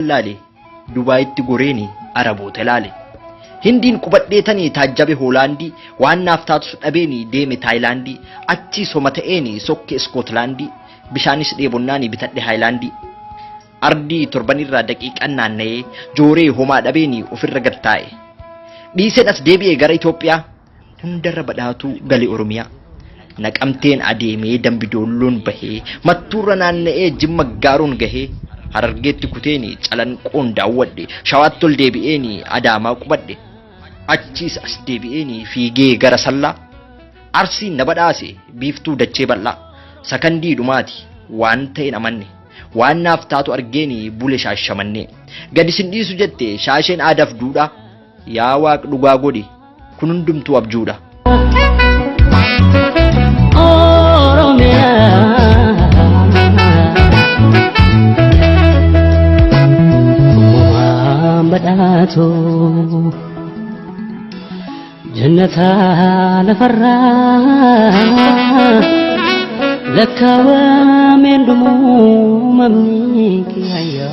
laale Dubaayitti goreeni Araboota laale Hindiin qubadheetanii taajjabe Hoolaandii waan naaf taatu dhabeeni deeme Taayilaandii achi soma ta'eeni sokke Iskootlaandii bishaanis dheebonnaani bitadhe Haayilaandii ardii torbanirraa daqiiqan naanna'ee jooree homaa dhabeeni ofirra gad taa'e dhiiseen as deebi'ee gara Itoophiyaa hundarra badhaatu galee Oromiyaa naqamteen adeemee Dambidoolloon bahee mattuurra naanna'ee Jimma Gaaroon gahee Harargeetti kuteeni Calanqoon daawwadhe Shawaatti ol deebi'eeni Adaamaa qubadhe achiis as deebi'eeni fiigee gara Sallaa Arsiin na badhaase biiftuu dachee bal'aa sakandii dhumaati waan ta'een amanne waan naaf taatu argeeni bule shaashamannee gadi sin dhiisu jette shaasheen aadaaf duudhaa yaa Waaq dhugaa godhi kun hundumtuu abjuudha. بدأتو جنتها لفرا لك ومن دموم منك هيا